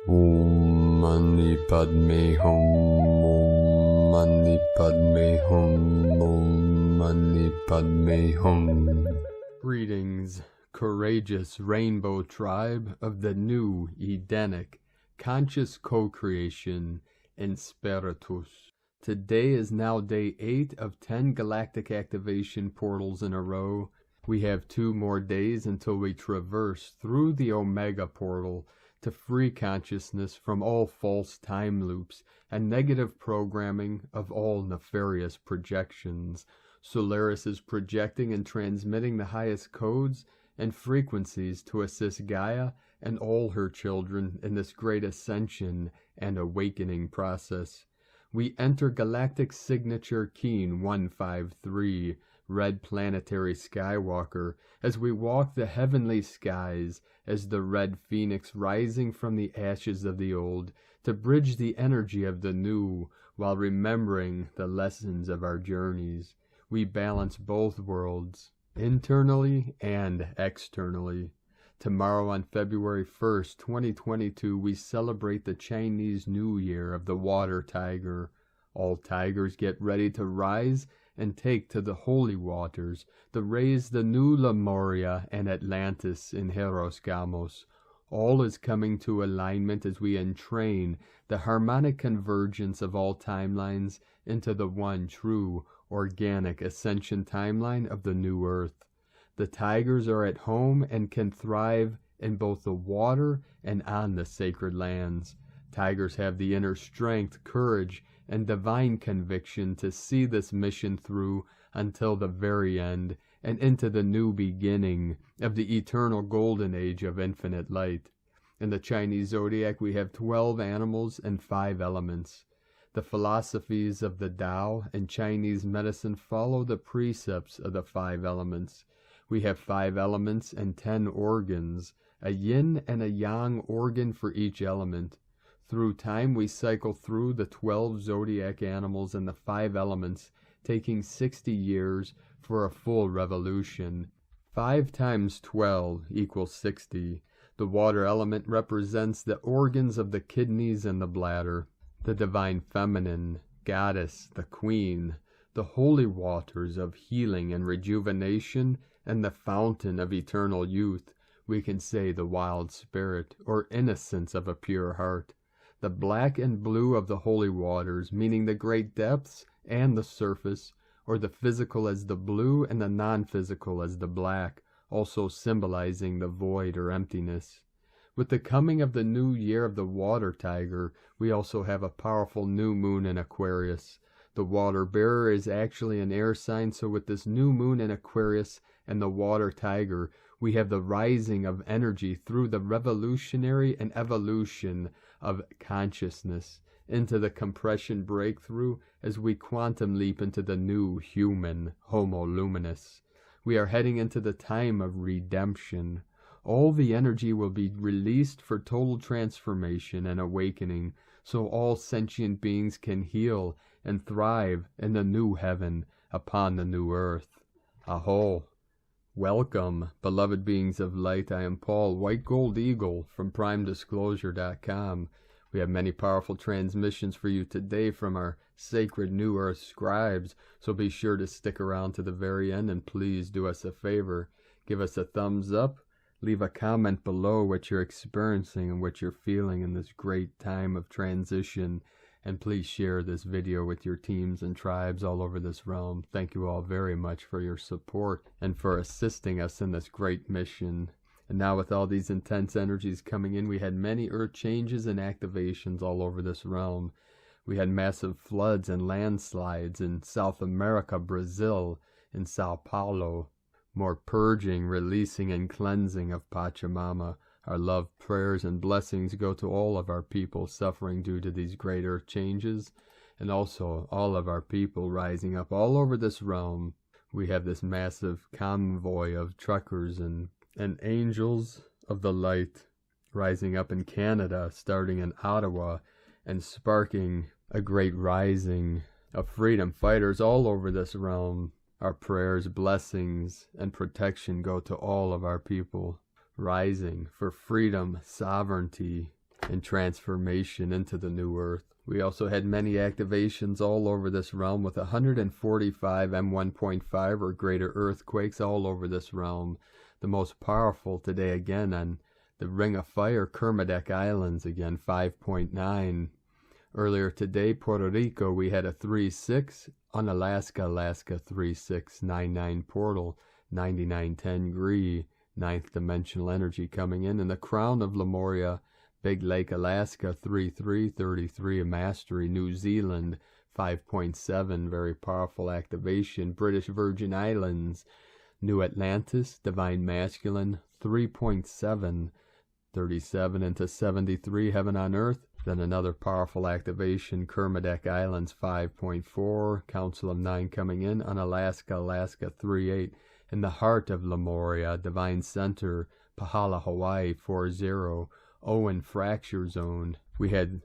Om Mani Padme Hum. Om Mani Padme Hum. Om Mani Padme Hum. Greetings, courageous rainbow tribe of the new Edenic conscious co-creation in Spiritus. Today is now day 8 of 10 galactic activation portals in a row. We have 2 more days until we traverse through the Omega portal to free consciousness from all false time loops and negative programming of all nefarious projections. Solaris is projecting and transmitting the highest codes and frequencies to assist Gaia and all her children in this great ascension and awakening process. We enter Galactic Signature Keen 153, Red Planetary Skywalker, as we walk the heavenly skies as the red phoenix rising from the ashes of the old to bridge the energy of the new while remembering the lessons of our journeys. We balance both worlds, internally and externally. Tomorrow on February 1st, 2022, we celebrate the Chinese New Year of the Water Tiger. All tigers get ready to rise and take to the holy waters to raise the new Lemuria and Atlantis in Heros Gamos. All is coming to alignment as we entrain the harmonic convergence of all timelines into the one true, organic ascension timeline of the new Earth. The tigers are at home and can thrive in both the water and on the sacred lands. Tigers have the inner strength, courage, and divine conviction to see this mission through until the very end and into the new beginning of the eternal golden age of infinite light. In the Chinese zodiac, we have 12 animals and 5 elements. The philosophies of the Tao and Chinese medicine follow the precepts of the 5 elements. We have 5 elements and 10 organs, a yin and a yang organ for each element. Through time, we cycle through the 12 zodiac animals and the 5 elements, taking 60 years for a full revolution. 5 times 12 equals 60. The water element represents the organs of the kidneys and the bladder, the divine feminine, goddess, the queen, the holy waters of healing and rejuvenation, and the fountain of eternal youth. We can say the wild spirit, or innocence of a pure heart. The black and blue of the holy waters, meaning the great depths and the surface, or the physical as the blue and the non-physical as the black, also symbolizing the void or emptiness. With the coming of the new year of the water tiger, we also have a powerful new moon in Aquarius. The water bearer is actually an air sign, so with this new moon in Aquarius and the water tiger, we have the rising of energy through the revolutionary and evolution of consciousness into the compression breakthrough as we quantum leap into the new human, Homo Luminous. We are heading into the time of redemption. All the energy will be released for total transformation and awakening, so all sentient beings can heal and thrive in the new heaven upon the new earth. Aho! Welcome, beloved beings of light. I am Paul, White Gold Eagle from PrimeDisclosure.com. We have many powerful transmissions for you today from our sacred New Earth scribes, so be sure to stick around to the very end, and please do us a favor. Give us a thumbs up, leave a comment below what you're experiencing and what you're feeling in this great time of transition, and please share this video with your teams and tribes all over this realm. Thank you all very much for your support and for assisting us in this great mission. And now with all these intense energies coming in, we had many earth changes and activations all over this realm. We had massive floods and landslides in South America, Brazil, in Sao Paulo. More purging, releasing, and cleansing of Pachamama. Our love, prayers, and blessings go to all of our people suffering due to these great earth changes, and also all of our people rising up all over this realm. We have this massive convoy of truckers and angels of the light rising up in Canada, starting in Ottawa, and sparking a great rising of freedom fighters all over this realm. Our prayers, blessings, and protection go to all of our people rising for freedom, sovereignty, and transformation into the new earth. We also had many activations all over this realm with 145 M1.5 or greater earthquakes all over this realm. The most powerful today again on the Ring of Fire, Kermadec Islands again, 5.9. Earlier today, Puerto Rico, we had a 3.6. On Alaska 3.699 portal, 9910 Gree, 9th dimensional energy coming in. And the crown of Lemuria, Big Lake, Alaska, 3.333 Mastery, New Zealand, 5.7, very powerful activation. British Virgin Islands, New Atlantis, Divine Masculine, 3.7, 37 into 73, Heaven on Earth. Then another powerful activation, Kermadec Islands, 5.4, Council of 9 coming in. On Alaska 3.8, in the heart of Lemuria, Divine Center, Pahala, Hawaii, 4.0, Owen Fracture Zone. We had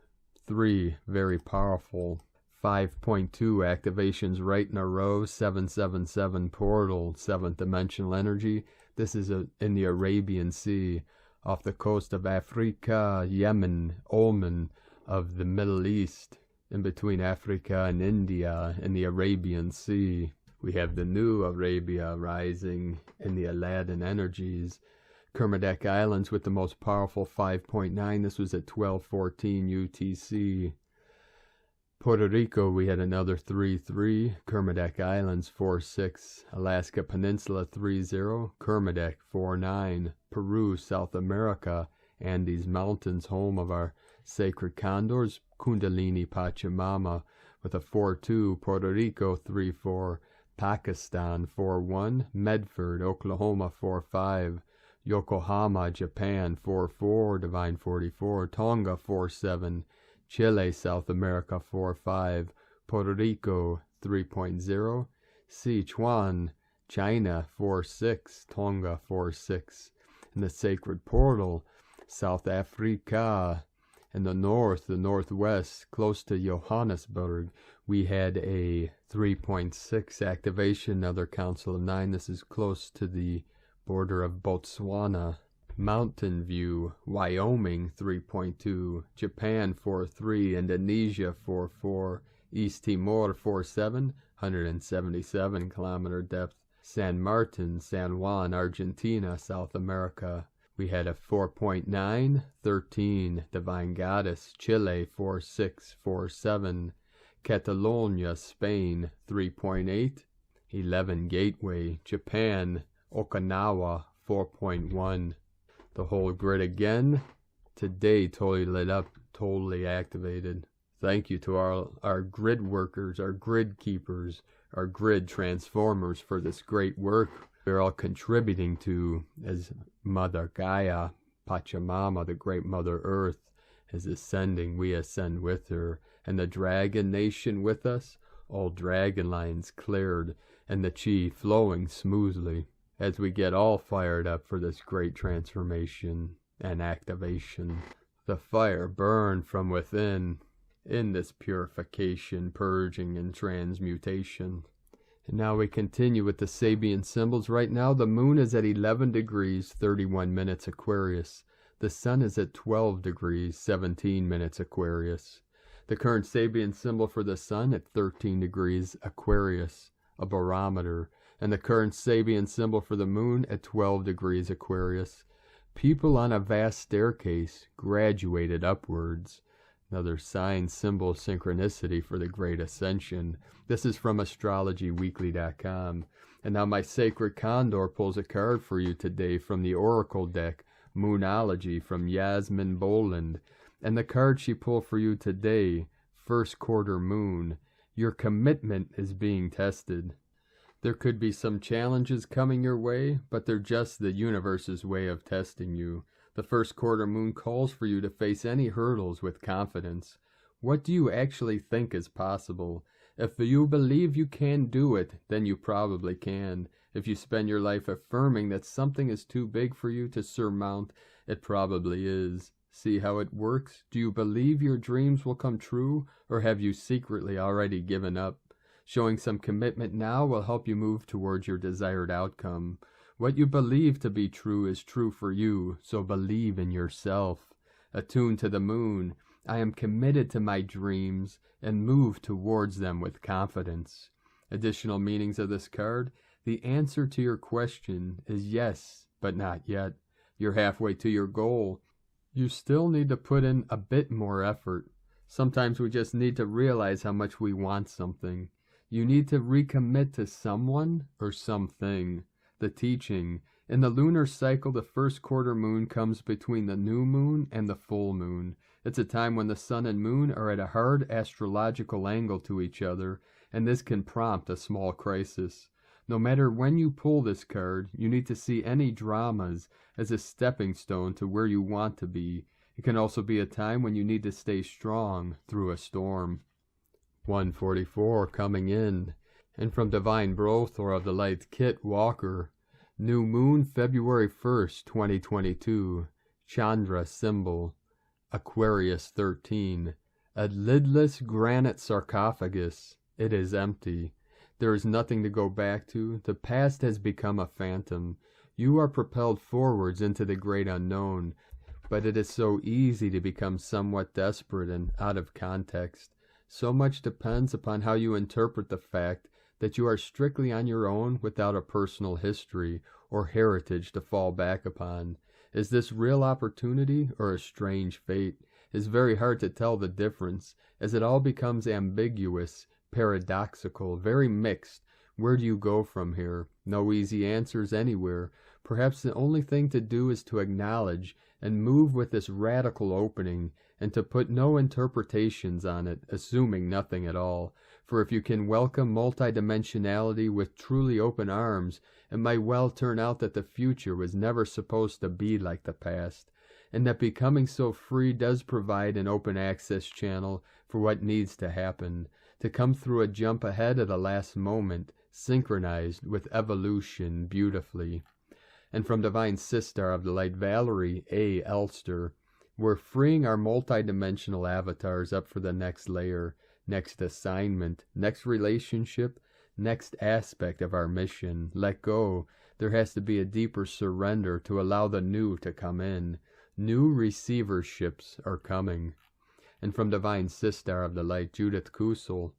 3 very powerful 5.2 activations right in a row, 777 portal, 7th dimensional energy. This is in the Arabian Sea, off the coast of Africa, Yemen, Oman of the Middle East, in between Africa and India, in the Arabian Sea. We have the new Arabia rising in the Aladdin energies. Kermadec Islands with the most powerful 5.9. This was at 12:14 UTC. Puerto Rico, we had another 3.3. Kermadec Islands, 4.6. Alaska Peninsula, 3.0. Kermadec, 4.9. Peru, South America, Andes Mountains, home of our sacred condors, Kundalini Pachamama, with a 4.2. Puerto Rico, 3.4. Pakistan, 4.1. Medford, Oklahoma, 4.5. Yokohama, Japan, 4.4. Divine 44. Tonga, 4.7. Chile, South America, 4.5. Puerto Rico, 3.0. Sichuan, China, 4.6. Tonga, 4.6. In the sacred portal, South Africa. In the north, the northwest, close to Johannesburg, we had a 3.6 activation, another Council of 9. This is close to the border of Botswana. Mountain View, Wyoming, 3.2. Japan, 4.3. Indonesia, 4.4. East Timor, 4.7. 177 kilometer depth. San Martin, San Juan, Argentina, South America. We had a 4.9, 13. Divine Goddess, Chile, 4.6, 4.7. Catalonia, Spain, 3.8. 11 Gateway, Japan, Okinawa, 4.1. The whole grid again, today totally lit up, totally activated. Thank you to our grid workers, our grid keepers, our grid transformers for this great work we're all contributing to as Mother Gaia, Pachamama, the great Mother Earth, is ascending. We ascend with her. And the Dragon Nation with us, all dragon lines cleared, and the chi flowing smoothly, as we get all fired up for this great transformation and activation. The fire burn from within in this purification, purging, and transmutation. And now we continue with the Sabian symbols. Right now the moon is at 11 degrees, 31 minutes Aquarius. The sun is at 12 degrees, 17 minutes Aquarius. The current Sabian symbol for the sun at 13 degrees Aquarius, a barometer. And the current Sabian symbol for the moon at 12 degrees Aquarius. People on a vast staircase, graduated upwards. Another sign, symbol, synchronicity for the Great Ascension. This is from astrologyweekly.com. And now my sacred Condor pulls a card for you today from the Oracle deck, Moonology, from Yasmin Boland. And the card she pulled for you today, First Quarter Moon. Your commitment is being tested. There could be some challenges coming your way, but they're just the universe's way of testing you. The first quarter moon calls for you to face any hurdles with confidence. What do you actually think is possible? If you believe you can do it, then you probably can. If you spend your life affirming that something is too big for you to surmount, it probably is. See how it works? Do you believe your dreams will come true, or have you secretly already given up? Showing some commitment now will help you move towards your desired outcome. What you believe to be true is true for you, so believe in yourself. Attuned to the moon, I am committed to my dreams and move towards them with confidence. Additional meanings of this card. The answer to your question is yes, but not yet. You're halfway to your goal. You still need to put in a bit more effort. Sometimes we just need to realize how much we want something. You need to recommit to someone or something. The teaching. In the lunar cycle, the first quarter moon comes between the new moon and the full moon. It's a time when the sun and moon are at a hard astrological angle to each other, and this can prompt a small crisis. No matter when you pull this card, you need to see any dramas as a stepping stone to where you want to be. It can also be a time when you need to stay strong through a storm. 144 coming in. And from Divine Brothor of the Light, Kit Walker. New Moon, February 1st, 2022. Chandra symbol. Aquarius 13. A lidless granite sarcophagus. It is empty. There is nothing to go back to. The past has become a phantom. You are propelled forwards into the great unknown, but it is so easy to become somewhat desperate and out of context. So much depends upon how you interpret the fact that you are strictly on your own without a personal history or heritage to fall back upon. Is this real opportunity or a strange fate? It's very hard to tell the difference, as it all becomes ambiguous, paradoxical, very mixed. Where do you go from here? No easy answers anywhere. Perhaps the only thing to do is to acknowledge and move with this radical opening, and to put no interpretations on it, assuming nothing at all. For if you can welcome multidimensionality with truly open arms, it might well turn out that the future was never supposed to be like the past, and that becoming so free does provide an open access channel for what needs to happen, to come through a jump ahead at the last moment, synchronized with evolution beautifully. And from Divine Sister of the Light, Valerie A. Elster, we're freeing our multidimensional avatars up for the next layer, next assignment, next relationship, next aspect of our mission. Let go. There has to be a deeper surrender to allow the new to come in. New receiverships are coming. And from Divine Sister of the Light, Judith Kusel,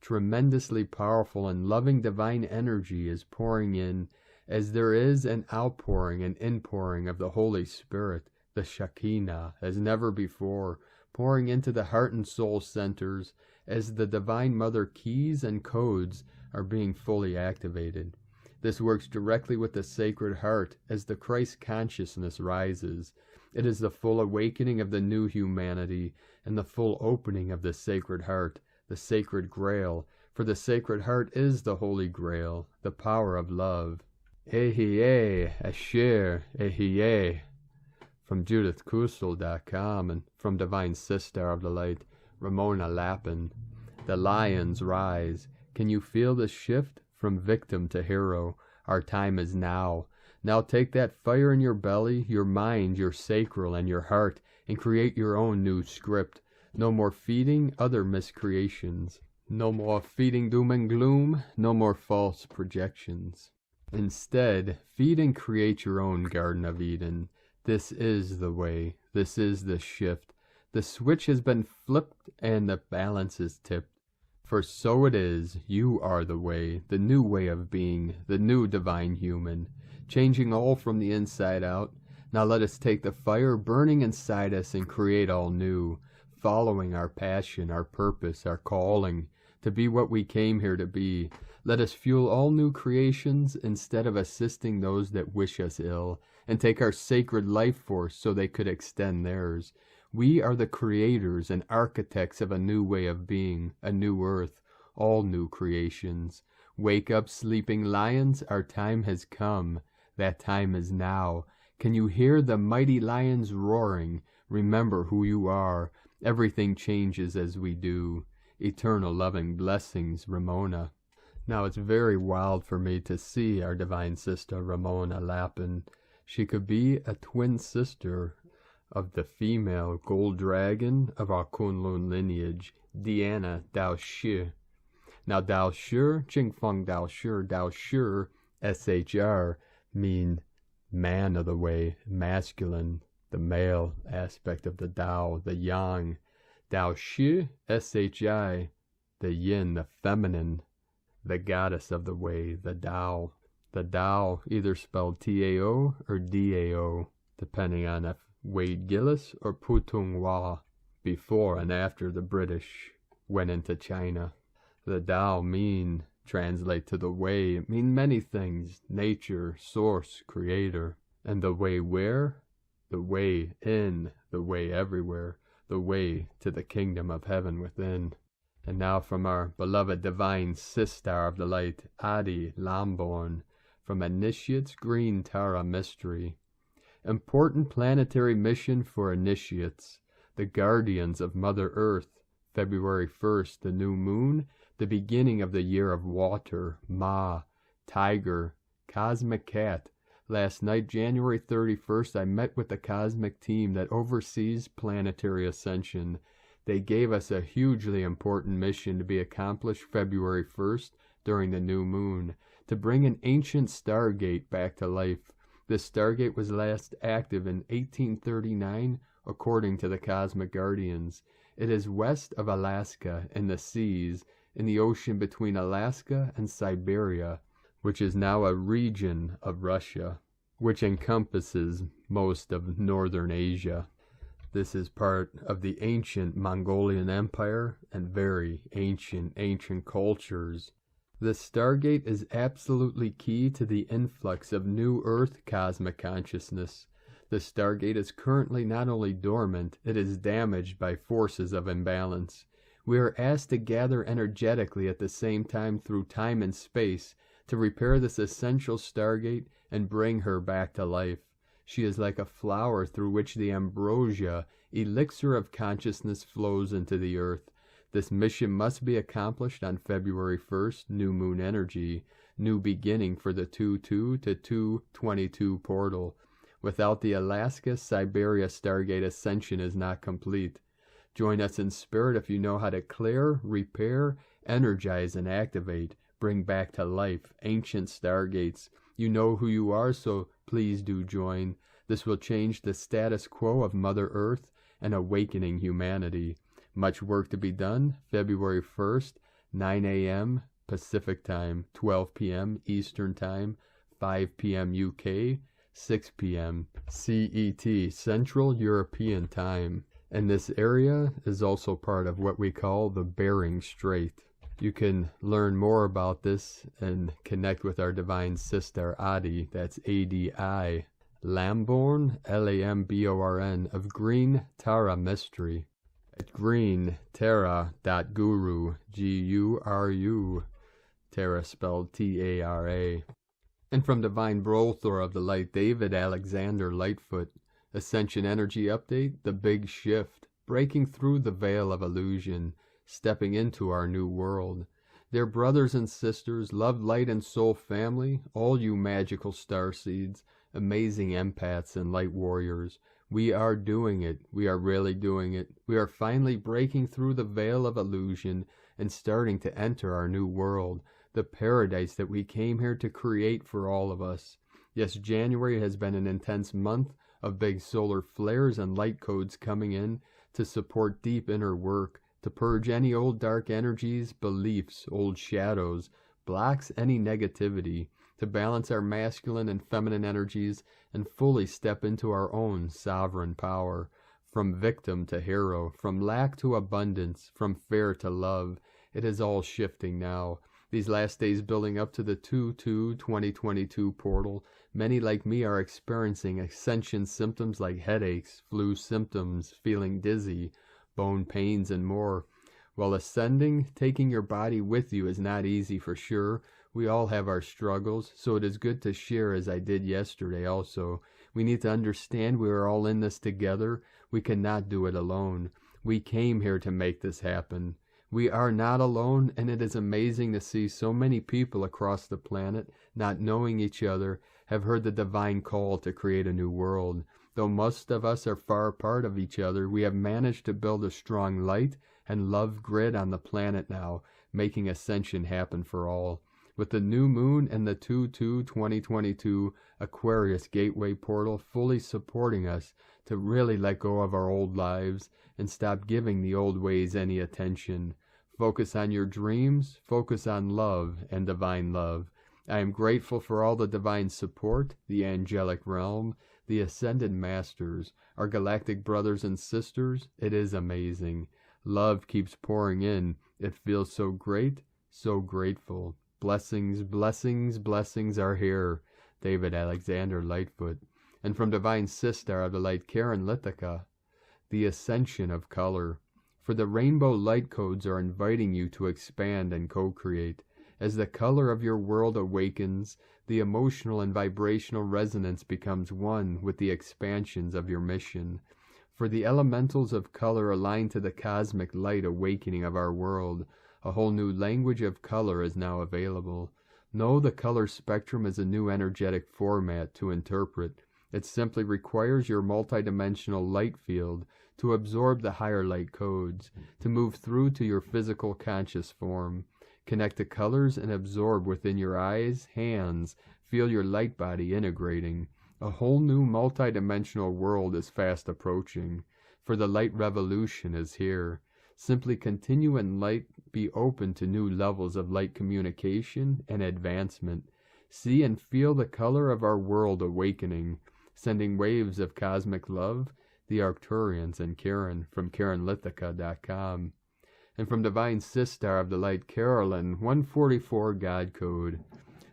tremendously powerful and loving divine energy is pouring in, as there is an outpouring and inpouring of the Holy Spirit, the Shekinah, as never before, pouring into the heart and soul centers as the Divine Mother keys and codes are being fully activated. This works directly with the Sacred Heart as the Christ consciousness rises. It is the full awakening of the new humanity and the full opening of the Sacred Heart, the Sacred Grail, for the Sacred Heart is the Holy Grail, the power of love. Ehiyeh, Asher, Ehiyeh. From JudithKusel.com, and from Divine Sister of the Light, Ramona Lappin. The lions rise. Can you feel the shift from victim to hero? Our time is now. Now take that fire in your belly, your mind, your sacral, and your heart, and create your own new script. No more feeding other miscreations. No more feeding doom and gloom. No more false projections. Instead, feed and create your own Garden of Eden. This is the way. This is the shift. The switch has been flipped and the balance is tipped. For so it is. You are the way, the new way of being, the new divine human, changing all from the inside out. Now let us take the fire burning inside us and create all new, following our passion, our purpose, our calling, to be what we came here to be. Let us fuel all new creations instead of assisting those that wish us ill, and take our sacred life force so they could extend theirs. We are the creators and architects of a new way of being, a new earth, all new creations. Wake up, sleeping lions, our time has come. That time is now. Can you hear the mighty lions roaring? Remember who you are. Everything changes as we do. Eternal loving blessings, Ramona. Now it's very wild for me to see our Divine Sister Ramona Lappin. She could be a twin sister of the female gold dragon of our Kunlun lineage, Deanna Dao Shi. Now Dao Shi, Jingfeng Dao Shi, SHR, mean man of the way, masculine. the male aspect of the Tao, the Yang, Dao Shi, Shi, the Yin, the feminine, the goddess of the way, the Tao. The Tao, either spelled Tao or Dao, depending on if Wade Gillis or Putung Hua, before and after the British went into China. The Tao translate to the way, it means many things: nature, source, creator. And the way where? The way in, the way everywhere, the way to the kingdom of heaven within. And now from our beloved divine sister of the light, Adi Lamborn, from Initiate's Green Tara Mystery. Important planetary mission for initiates, the guardians of Mother Earth, February 1st, the new moon, the beginning of the year of water, Ma, Tiger, Cosmic Cat. Last night, January 31st, I met with the cosmic team that oversees planetary ascension. They gave us a hugely important mission to be accomplished February 1st during the new moon, to bring an ancient Stargate back to life. This Stargate was last active in 1839, according to the Cosmic Guardians. It is west of Alaska, in the seas, in the ocean between Alaska and Siberia, which is now a region of Russia, which encompasses most of northern Asia. This is part of the ancient Mongolian Empire and very ancient cultures. The Stargate is absolutely key to the influx of new Earth cosmic consciousness. The Stargate is currently not only dormant, it is damaged by forces of imbalance. We are asked to gather energetically at the same time through time and space to repair this essential Stargate and bring her back to life. She is like a flower through which the ambrosia, elixir of consciousness, flows into the earth. This mission must be accomplished on February 1st, new moon energy, new beginning for the 2-2 to 2-22 portal. Without the Alaska-Siberia Stargate Ascension is not complete. Join us in spirit if you know how to clear, repair, energize, and activate. Bring back to life ancient Stargates. You know who you are, so please do join. This will change the status quo of Mother Earth and awakening humanity. Much work to be done. February 1st, 9 a.m. Pacific Time, 12 p.m. Eastern Time, 5 p.m. UK, 6 p.m. CET, Central European Time. And this area is also part of what we call the Bering Strait. You can learn more about this and connect with our divine sister Adi, that's ADI, Lamborn, Lamborn, of Green Tara Mystery, at greentara.guru, Guru, Tara spelled Tara. And from Divine Brothor of the Light, David Alexander Lightfoot, Ascension Energy Update, the Big Shift, breaking through the veil of illusion, stepping into our new world. Dear brothers and sisters, love, light, and soul family, all you magical starseeds, amazing empaths and light warriors, we are doing it. We are really doing it. We are finally breaking through the veil of illusion and starting to enter our new world, the paradise that we came here to create for all of us. Yes, January has been an intense month of big solar flares and light codes coming in to support deep inner work, to purge any old dark energies, beliefs, old shadows, blocks, any negativity, to balance our masculine and feminine energies and fully step into our own sovereign power, from victim to hero, from lack to abundance, from fear to love. It is all shifting now. These last days building up to the 2-2-2022 portal, many like me are experiencing ascension symptoms like headaches, flu symptoms, feeling dizzy, bone pains, and more. While ascending, taking your body with you is not easy for sure. We all have our struggles, so it is good to share as I did yesterday also. We need to understand we are all in this together. We cannot do it alone. We came here to make this happen. We are not alone, and it is amazing to see so many people across the planet, not knowing each other, have heard the divine call to create a new world. Though most of us are far apart of each other, we have managed to build a strong light and love grid on the planet now, making ascension happen for all. With the new moon and the 2-2-2022 Aquarius gateway portal fully supporting us to really let go of our old lives and stop giving the old ways any attention. Focus on your dreams, focus on love and divine love. I am grateful for all the divine support, the angelic realm, the ascended masters, our galactic brothers and sisters. It is amazing. Love keeps pouring in. It feels so great, so grateful. Blessings, blessings, blessings are here. David Alexander Lightfoot. And from Divine Sister of the Light, Karen Lithica, the Ascension of Color. For the rainbow light codes are inviting you to expand and co-create. As the color of your world awakens, the emotional and vibrational resonance becomes one with the expansions of your mission. For the elementals of color align to the cosmic light awakening of our world. A whole new language of color is now available. Know the color spectrum is a new energetic format to interpret. It simply requires your multidimensional light field to absorb the higher light codes, to move through to your physical conscious form. Connect the colors and absorb within your eyes, hands, feel your light body integrating. A whole new multidimensional world is fast approaching, for the light revolution is here. Simply continue in light, be open to new levels of light communication and advancement. See and feel the color of our world awakening, sending waves of cosmic love, the Arcturians and Karen from KarenLithica.com. And from Divine Sister of the Light, Carolyn, 144 God Code.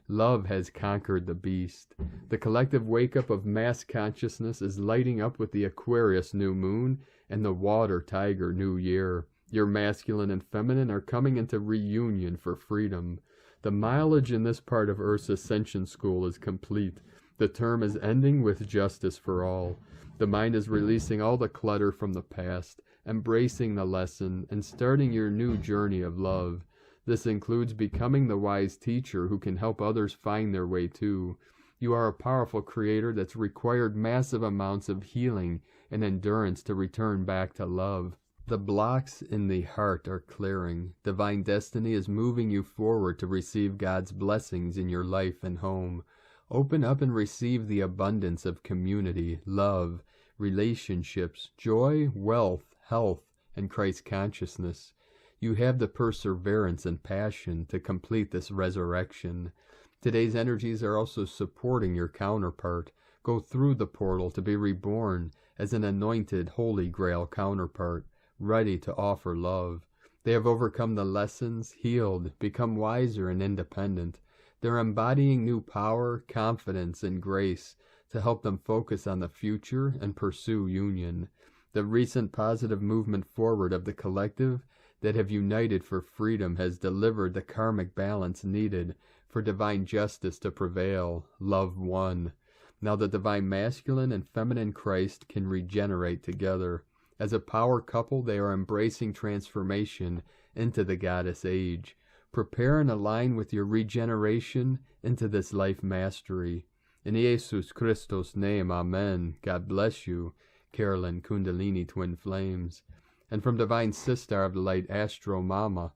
Love has conquered the beast. The collective wake-up of mass consciousness is lighting up with the Aquarius new moon and the Water Tiger new year. Your masculine and feminine are coming into reunion for freedom. The mileage in this part of Earth's Ascension School is complete. The term is ending with justice for all. The mind is releasing all the clutter from the past, embracing the lesson, and starting your new journey of love. This includes becoming the wise teacher who can help others find their way too. You are a powerful creator that's required massive amounts of healing and endurance to return back to love. The blocks in the heart are clearing. Divine destiny is moving you forward to receive God's blessings in your life and home. Open up and receive the abundance of community, love, relationships, joy, wealth, health, and Christ consciousness. You have the perseverance and passion to complete this resurrection. Today's energies are also supporting your counterpart. Go through the portal to be reborn as an anointed Holy Grail counterpart, ready to offer love. They have overcome the lessons, healed, become wiser and independent. They're embodying new power, confidence, and grace to help them focus on the future and pursue union. The recent positive movement forward of the collective that have united for freedom has delivered the karmic balance needed for divine justice to prevail. Love won. Now the divine masculine and feminine Christ can regenerate together. As a power couple, they are embracing transformation into the goddess age. Prepare and align with your regeneration into this life mastery. In Jesus Christos' name, Amen. God bless you. Carolyn Kundalini Twin Flames. And from Divine Sister of the Light, Astro Mama.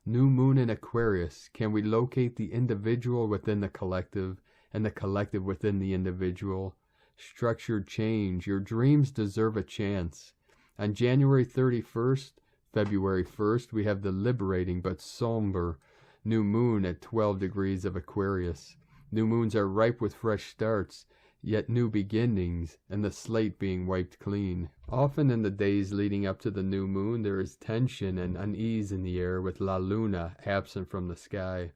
New moon in Aquarius. Can we locate the individual within the collective and the collective within the individual? Structured change. Your dreams deserve a chance. On January 31st, February 1st, we have the liberating but somber new moon at 12 degrees of Aquarius. New moons are ripe with fresh starts, yet new beginnings, and the slate being wiped clean. Often in the days leading up to the new moon, there is tension and unease in the air with La Luna absent from the sky.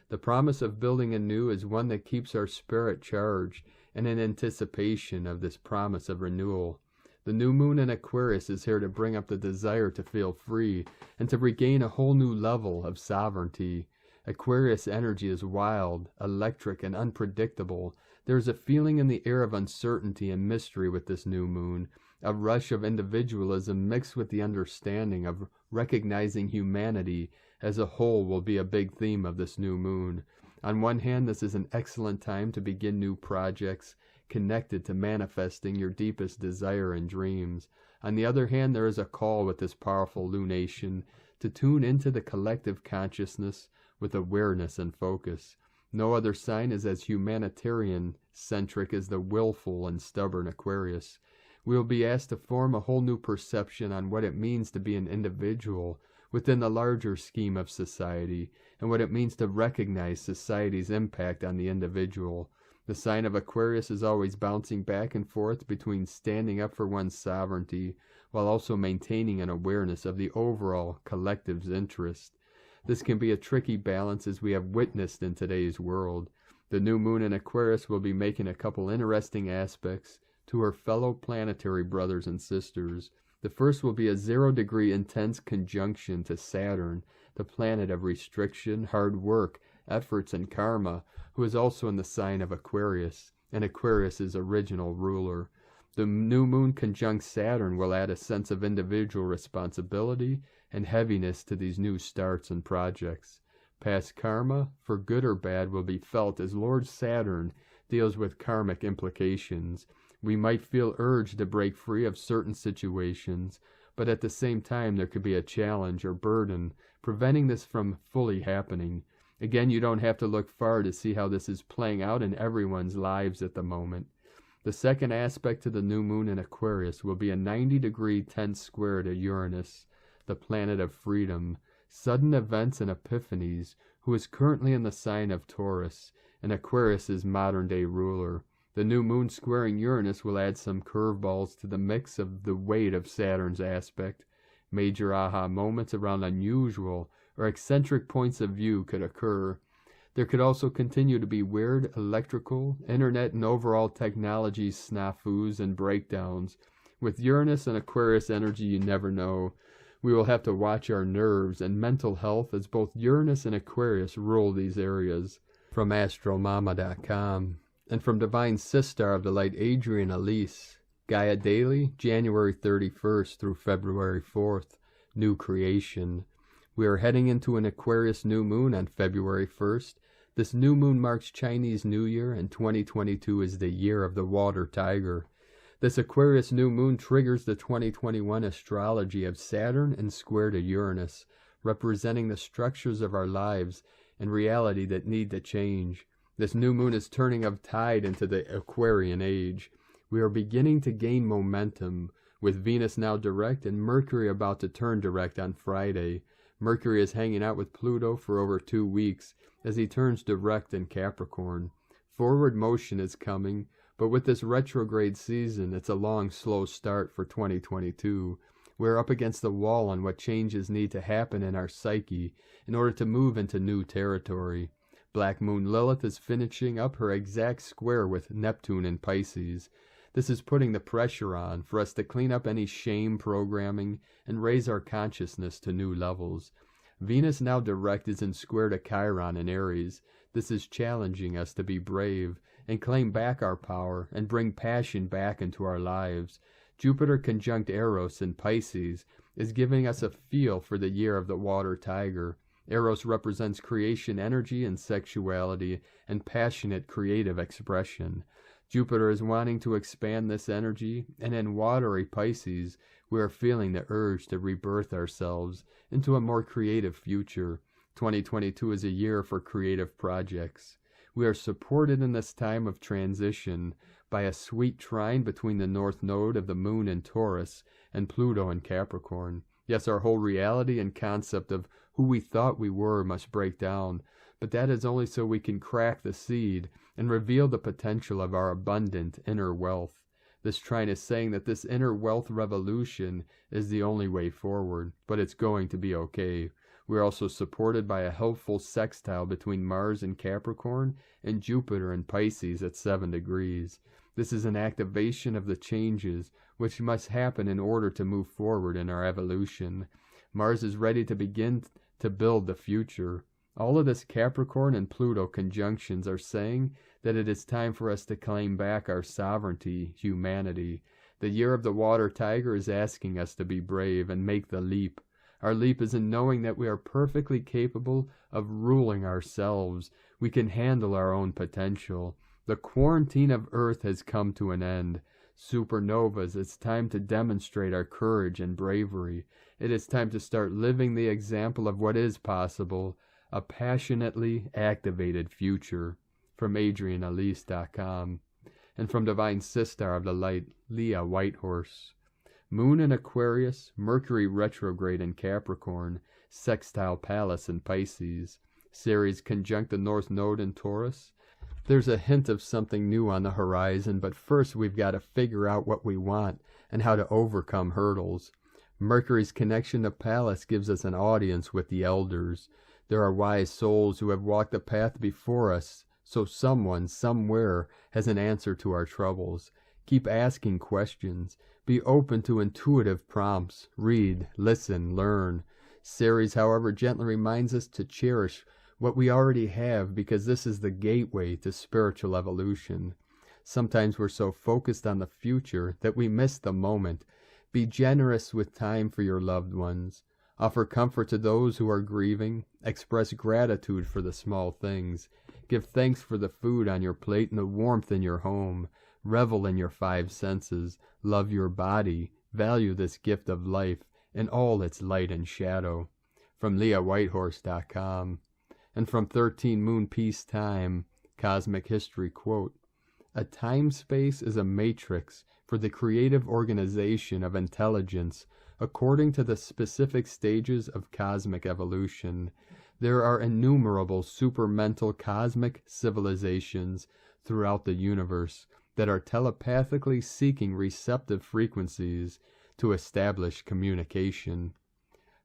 The promise of building anew is one that keeps our spirit charged and in anticipation of this promise of renewal. The new moon in Aquarius is here to bring up the desire to feel free and to regain a whole new level of sovereignty. Aquarius energy is wild, electric, and unpredictable. There is a feeling in the air of uncertainty and mystery with this new moon, a rush of individualism mixed with the understanding of recognizing humanity as a whole will be a big theme of this new moon. On one hand, this is an excellent time to begin new projects connected to manifesting your deepest desire and dreams. On the other hand, there is a call with this powerful lunation to tune into the collective consciousness with awareness and focus. No other sign is as humanitarian-centric as the willful and stubborn Aquarius. We will be asked to form a whole new perception on what it means to be an individual within the larger scheme of society, and what it means to recognize society's impact on the individual. The sign of Aquarius is always bouncing back and forth between standing up for one's sovereignty while also maintaining an awareness of the overall collective's interest. This can be a tricky balance, as we have witnessed in today's world. The new moon in Aquarius will be making a couple interesting aspects to her fellow planetary brothers and sisters. The first will be a 0-degree intense conjunction to Saturn, the planet of restriction, hard work, efforts, and karma, who is also in the sign of Aquarius, and Aquarius' original ruler. The new moon conjunct Saturn will add a sense of individual responsibility and heaviness to these new starts and projects. Past karma, for good or bad, will be felt as Lord Saturn deals with karmic implications. We might feel urged to break free of certain situations, but at the same time there could be a challenge or burden preventing this from fully happening. Again, you don't have to look far to see how this is playing out in everyone's lives at the moment. The second aspect to the new moon in Aquarius will be a 90-degree tense square to Uranus, the planet of freedom, sudden events and epiphanies, who is currently in the sign of Taurus, and Aquarius' modern-day ruler. The new moon squaring Uranus will add some curveballs to the mix of the weight of Saturn's aspect. Major aha moments around unusual or eccentric points of view could occur. There could also continue to be weird electrical, internet, and overall technology snafus and breakdowns. With Uranus and Aquarius energy, you never know. We will have to watch our nerves and mental health, as both Uranus and Aquarius rule these areas. From astromama.com. And from Divine Sistar of the Light, Adrian Elise. Gaia Daily, January 31st through February 4th. New creation. We are heading into an Aquarius new moon on February 1st. This new moon marks Chinese New Year, and 2022 is the year of the water tiger. This Aquarius new moon triggers the 2021 astrology of Saturn and square to Uranus, representing the structures of our lives and reality that need to change. This new moon is turning of tide into the Aquarian age. We are beginning to gain momentum, with Venus now direct and Mercury about to turn direct on Friday. Mercury is hanging out with Pluto for over 2 weeks as he turns direct in Capricorn. Forward motion is coming, but with this retrograde season, it's a long, slow start for 2022. We're up against the wall on what changes need to happen in our psyche in order to move into new territory. Black Moon Lilith is finishing up her exact square with Neptune in Pisces. This is putting the pressure on for us to clean up any shame programming and raise our consciousness to new levels. Venus now direct is in square to Chiron in Aries. This is challenging us to be brave and claim back our power and bring passion back into our lives. Jupiter conjunct Eros in Pisces is giving us a feel for the year of the water tiger. Eros represents creation energy and sexuality and passionate creative expression. Jupiter is wanting to expand this energy, and in watery Pisces, we are feeling the urge to rebirth ourselves into a more creative future. 2022 is a year for creative projects. We are supported in this time of transition by a sweet trine between the north node of the moon in Taurus and Pluto in Capricorn. Yes, our whole reality and concept of who we thought we were must break down, but that is only so we can crack the seed and reveal the potential of our abundant inner wealth. This trine is saying that this inner wealth revolution is the only way forward, but it's going to be okay. We're also supported by a helpful sextile between Mars in Capricorn and Jupiter in Pisces at 7 degrees. This is an activation of the changes which must happen in order to move forward in our evolution. Mars is ready to begin to build the future. All of this Capricorn and Pluto conjunctions are saying that it is time for us to claim back our sovereignty, humanity. The year of the water tiger is asking us to be brave and make the leap. Our leap is in knowing that we are perfectly capable of ruling ourselves. We can handle our own potential. The quarantine of Earth has come to an end. Supernovas, it's time to demonstrate our courage and bravery. It is time to start living the example of what is possible, a passionately activated future. From AdrianElise.com. And from Divine Sistar of the Light, Leah Whitehorse. Moon in Aquarius, Mercury retrograde in Capricorn, sextile Pallas in Pisces, Ceres conjunct the North Node in Taurus. There's a hint of something new on the horizon, but first we've got to figure out what we want and how to overcome hurdles. Mercury's connection to Pallas gives us an audience with the elders. There are wise souls who have walked the path before us, so someone, somewhere, has an answer to our troubles. Keep asking questions. Be open to intuitive prompts. Read, listen, learn. Ceres, however, gently reminds us to cherish what we already have, because this is the gateway to spiritual evolution. Sometimes we're so focused on the future that we miss the moment. Be generous with time for your loved ones. Offer comfort to those who are grieving. Express gratitude for the small things. Give thanks for the food on your plate and the warmth in your home. Revel in your 5 senses. Love your body. Value this gift of life in all its light and shadow. From LeahWhitehorse.com. And from 13 Moon Peace Time, Cosmic History quote, "A time-space is a matrix for the creative organization of intelligence according to the specific stages of cosmic evolution. There are innumerable supermental cosmic civilizations throughout the universe that are telepathically seeking receptive frequencies to establish communication."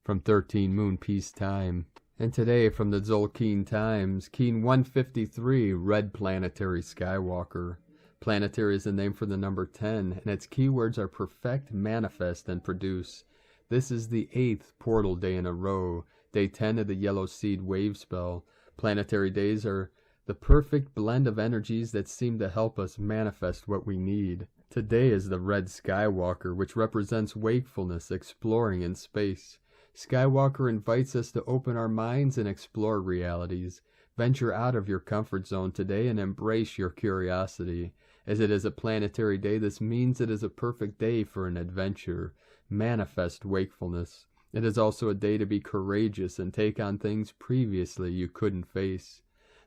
From 13 Moon Peace Time. And today from the Tzolk'in Times, Keen 153, Red Planetary Skywalker. Planetary is the name for the number 10, and its keywords are perfect, manifest, and produce. This is the 8th portal day in a row, day 10 of the Yellow Seed wave spell. Planetary days are the perfect blend of energies that seem to help us manifest what we need. Today is the Red Skywalker, which represents wakefulness, exploring in space. Skywalker invites us to open our minds and explore realities. Venture out of your comfort zone today and embrace your curiosity. As it is a planetary day, this means it is a perfect day for an adventure. Manifest wakefulness. It is also a day to be courageous and take on things previously you couldn't face.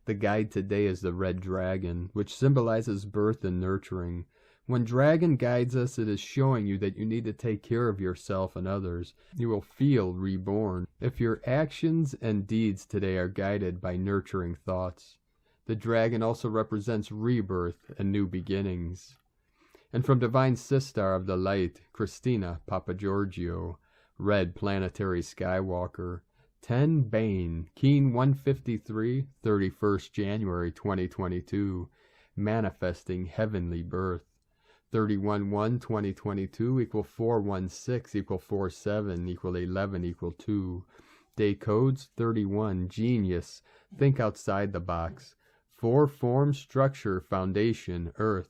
The guide today is the Red Dragon, which symbolizes birth and nurturing. When Dragon guides us, it is showing you that you need to take care of yourself and others. You will feel reborn if your actions and deeds today are guided by nurturing thoughts. The dragon also represents rebirth and new beginnings. And from Divine Sistar of the Light, Christina Papagiorgio, Red Planetary Skywalker. 10 Bane, Keen 153, 31st January 2022, Manifesting Heavenly Birth. 31-1-2022 equal 416 equal 47 equal 11 equal 2. Day codes 31 Genius, think outside the box. 4 Form, structure, foundation, earth.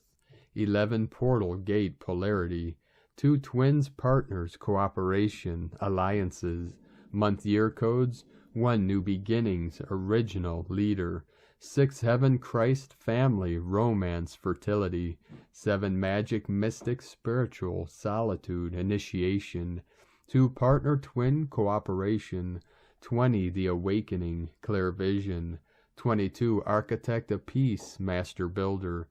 11 Portal, gate, polarity. 2 Twins, partners, cooperation, alliances. Month year codes 1 New beginnings, original, leader. 6 Heaven, Christ, family, romance, fertility. 7 Magic, mystic, spiritual, solitude, initiation. 2 Partner, twin, cooperation. 20 The awakening, clear vision. 22 Architect of peace, master builder.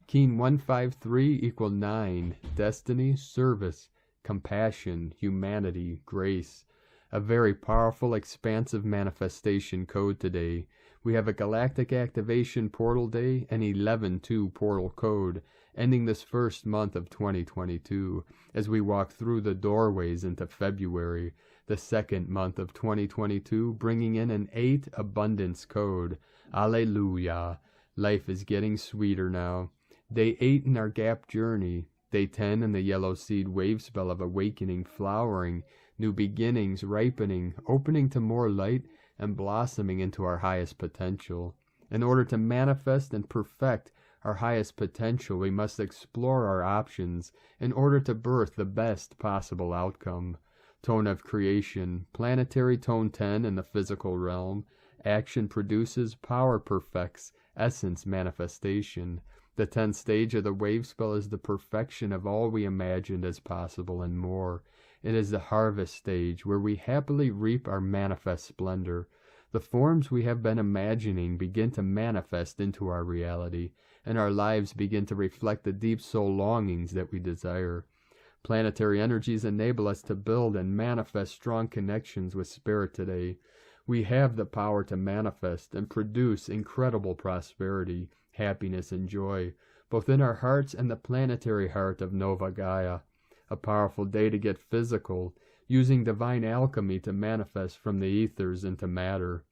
Keen 153 equal 9 Destiny, service, compassion, humanity, grace. A very powerful, expansive manifestation code today. We have a Galactic Activation Portal Day and 11-2 Portal Code, ending this first month of 2022, as we walk through the doorways into February, the second month of 2022, bringing in an 8 Abundance Code. Alleluia! Life is getting sweeter now. Day 8 in our Gap Journey. Day 10 in the Yellow Seed Wave Spell of Awakening, flowering, new beginnings, ripening, opening to more light, and blossoming into our highest potential. In order to manifest and perfect our highest potential, we must explore our options in order to birth the best possible outcome. Tone of creation, planetary tone 10 in the physical realm. Action produces, power perfects, essence manifestation. The 10th stage of the wave spell is the perfection of all we imagined as possible and more. It is the harvest stage where we happily reap our manifest splendor. The forms we have been imagining begin to manifest into our reality, and our lives begin to reflect the deep soul longings that we desire. Planetary energies enable us to build and manifest strong connections with Spirit today. We have the power to manifest and produce incredible prosperity, happiness, and joy, both in our hearts and the planetary heart of Nova Gaia. A powerful day to get physical, using divine alchemy to manifest from the ethers into matter.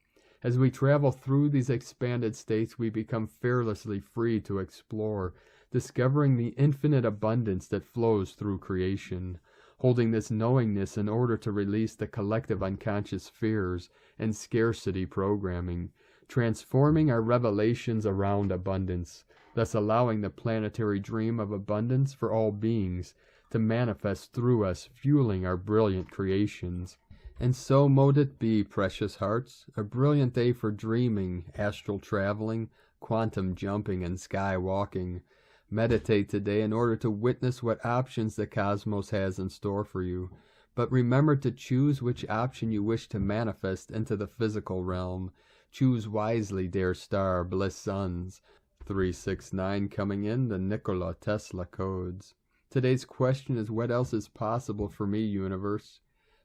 As we travel through these expanded states, we become fearlessly free to explore, discovering the infinite abundance that flows through creation, holding this knowingness in order to release the collective unconscious fears and scarcity programming, transforming our revelations around abundance, thus allowing the planetary dream of abundance for all beings to manifest through us, fueling our brilliant creations. And so mote it be, precious hearts, a brilliant day for dreaming, astral traveling, quantum jumping, and sky walking. Meditate today in order to witness what options the cosmos has in store for you. But remember to choose which option you wish to manifest into the physical realm. Choose wisely, dear star, bliss sons. 369 coming in, the Nikola Tesla codes. Today's question is, what else is possible for me, universe?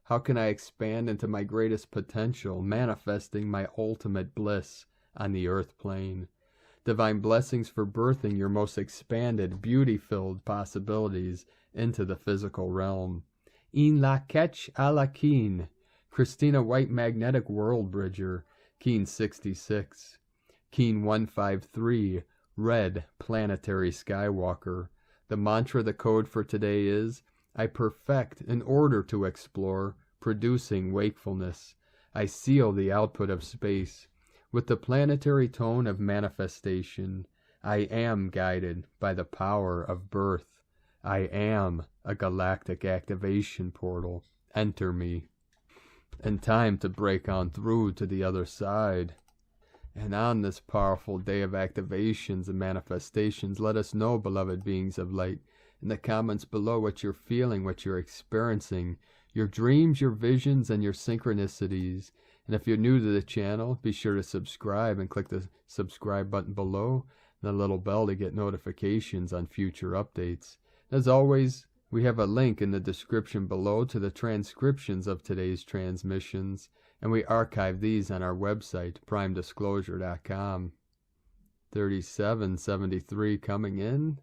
How can I expand into my greatest potential, manifesting my ultimate bliss on the earth plane? Divine blessings for birthing your most expanded, beauty-filled possibilities into the physical realm. In la ketch a la keen, Christina White Magnetic World Bridger, Keen 66. Keen 153, Red Planetary Skywalker. The mantra, the code for today is, I perfect in order to explore, producing wakefulness. I seal the output of space. With the planetary tone of manifestation, I am guided by the power of birth. I am a galactic activation portal. Enter me. And time to break on through to the other side. And on this powerful day of activations and manifestations, let us know, beloved beings of light, in the comments below what you're feeling, what you're experiencing, your dreams, your visions, and your synchronicities. And if you're new to the channel, be sure to subscribe and click the subscribe button below and the little bell to get notifications on future updates. As always, we have a link in the description below to the transcriptions of today's transmissions, and we archive these on our website, primedisclosure.com. 3773 coming in,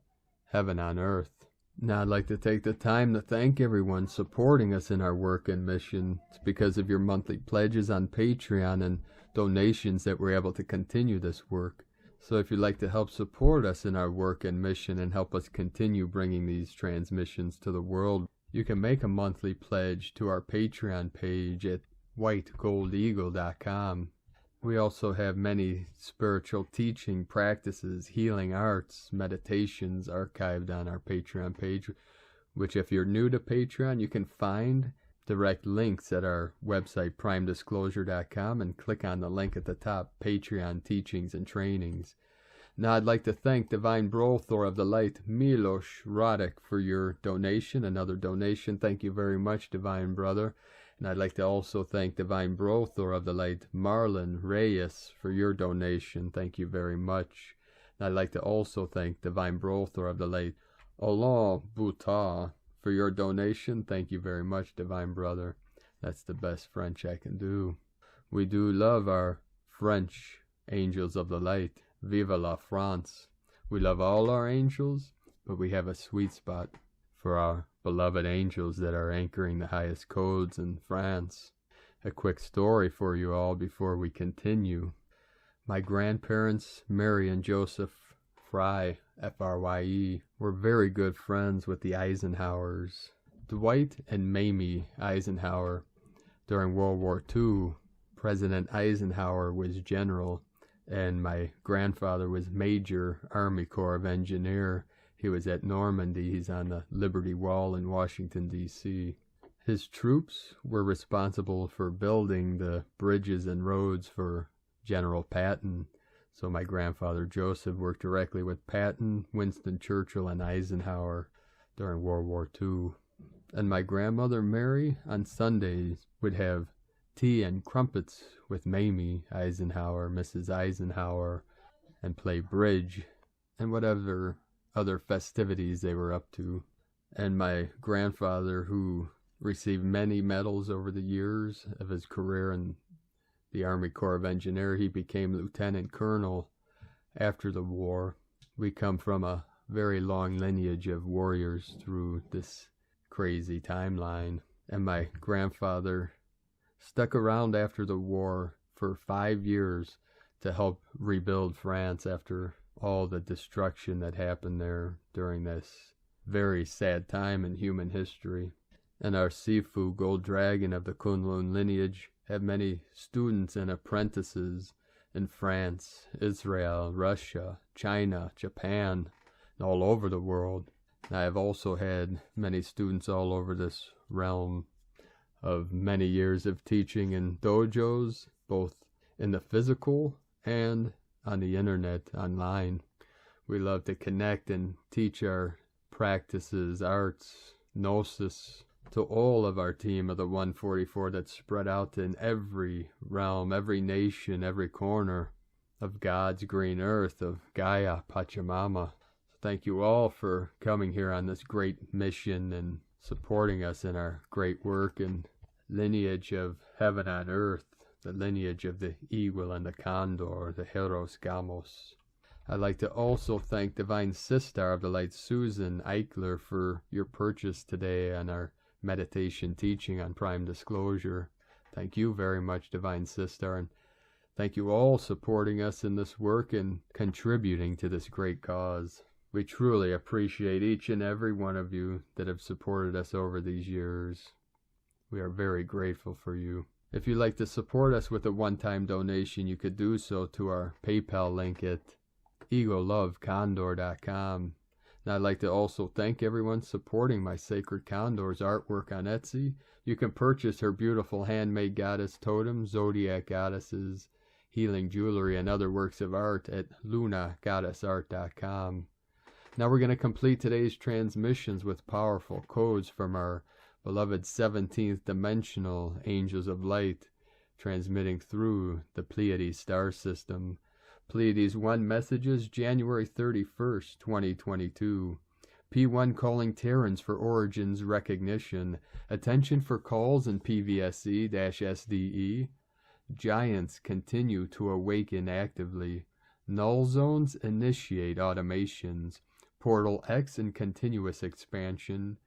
Heaven on Earth. Now I'd like to take the time to thank everyone supporting us in our work and mission. It's because of your monthly pledges on Patreon and donations that we're able to continue this work. So if you'd like to help support us in our work and mission and help us continue bringing these transmissions to the world, you can make a monthly pledge to our Patreon page at whitegoldeagle.com. We also have many spiritual teaching practices, healing arts, meditations archived on our Patreon page, which if you're new to Patreon, you can find direct links at our website, primedisclosure.com, and click on the link at the top, Patreon teachings and trainings. Now I'd like to thank Divine Brothor of the Light, Milos Radek, for your donation, another donation. Thank you very much, Divine Brother. And I'd like to also thank Divine Brothor of the Light, Marlon Reyes, for your donation. Thank you very much. And I'd like to also thank Divine Brothor of the Light, Alain Boutard, for your donation. Thank you very much, Divine Brother. That's the best French I can do. We do love our French angels of the light. Vive la France. We love all our angels, but we have a sweet spot for our beloved angels that are anchoring the highest codes in France. A quick story for you all before we continue. My grandparents, Mary and Joseph Fry, F-R-Y-E, were very good friends with the Eisenhowers. Dwight and Mamie Eisenhower. During World War II, President Eisenhower was general, and my grandfather was Major Army Corps of Engineer. He was at Normandy. He's on the Liberty Wall in Washington, D.C. His troops were responsible for building the bridges and roads for General Patton. So my grandfather Joseph worked directly with Patton, Winston Churchill, and Eisenhower during World War II. And my grandmother Mary on Sundays would have tea and crumpets with Mamie Eisenhower, Mrs. Eisenhower, and play bridge and whatever other festivities they were up to. And my grandfather, who received many medals over the years of his career in the Army Corps of Engineers, he became lieutenant colonel after the war. We come from a very long lineage of warriors through this crazy timeline. And my grandfather stuck around after the war for 5 years to help rebuild France after all the destruction that happened there during this very sad time in human history. And our Sifu, Gold Dragon of the Kunlun lineage, have many students and apprentices in France, Israel, Russia, China, Japan, and all over the world. I have also had many students all over this realm of many years of teaching in dojos, both in the physical and on the internet, online. We love to connect and teach our practices, arts, gnosis, to all of our team of the 144 that's spread out in every realm, every nation, every corner of God's green earth, of Gaia, Pachamama. So thank you all for coming here on this great mission and supporting us in our great work and lineage of heaven on earth, the lineage of the eagle and the condor, the Heros Gamos. I'd like to also thank Divine Sister of the Light, Susan Eichler, for your purchase today on our meditation teaching on prime disclosure. Thank you very much, Divine Sister, and thank you all supporting us in this work and contributing to this great cause. We truly appreciate each and every one of you that have supported us over these years. We are very grateful for you. If you'd like to support us with a one-time donation, you could do so to our PayPal link at egolovecondor.com. And I'd like to also thank everyone supporting my Sacred Condor's artwork on Etsy. You can purchase her beautiful handmade goddess totems, zodiac goddesses, healing jewelry, and other works of art at lunagoddessart.com. Now we're going to complete today's transmissions with powerful codes from our beloved 17th dimensional angels of light, transmitting through the Pleiades star system. Pleiades 1 messages, January 31st, 2022. P1 calling Terrans for origins recognition. Attention for calls in PVSE-SDE. Giants continue to awaken actively. Null zones initiate automations. Portal X in continuous expansion.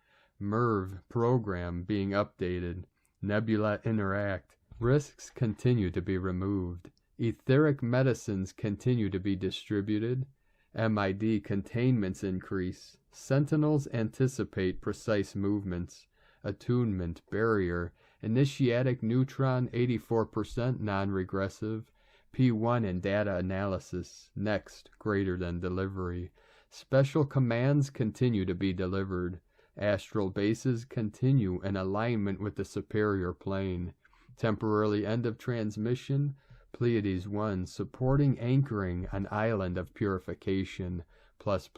MERV program being updated. Nebula interact. Risks continue to be removed. Etheric medicines continue to be distributed. MID containments increase. Sentinels anticipate precise movements. Attunement barrier. Initiatic neutron 84% non-regressive. P1 in data analysis. Next greater than delivery. Special commands continue to be delivered. Astral bases continue in alignment with the superior plane. Temporarily end of transmission. Pleiades 1 supporting anchoring an island of purification, +++,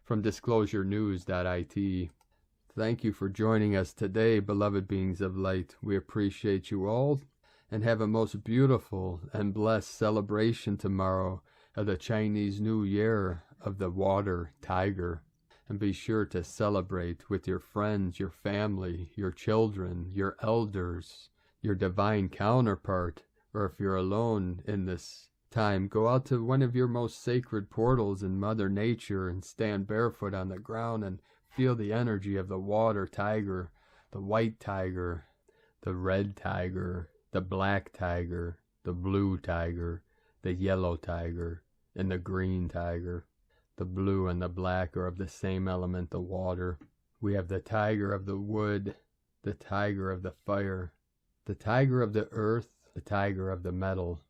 from disclosurenews.it. Thank you for joining us today, beloved beings of light. We appreciate you all, and have a most beautiful and blessed celebration tomorrow of the Chinese New Year of the Water Tiger. And be sure to celebrate with your friends, your family, your children, your elders, your divine counterpart. Or if you're alone in this time, go out to one of your most sacred portals in Mother Nature and stand barefoot on the ground and feel the energy of the water tiger, the white tiger, the red tiger, the black tiger, the blue tiger, the yellow tiger, and the green tiger. The blue and the black are of the same element, the water. We have the tiger of the wood, the tiger of the fire, the tiger of the earth, the tiger of the metal,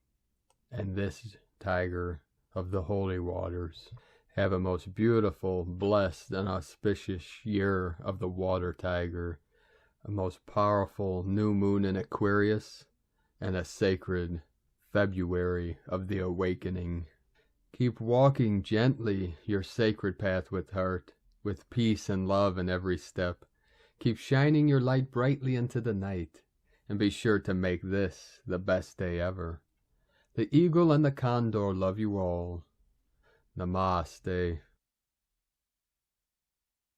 and this tiger of the holy waters. Have a most beautiful, blessed, and auspicious year of the water tiger, a most powerful new moon in Aquarius, and a sacred February of the awakening. Keep walking gently your sacred path with heart, with peace and love in every step. Keep shining your light brightly into the night. And be sure to make this the best day ever. The eagle and the condor love you all. Namaste.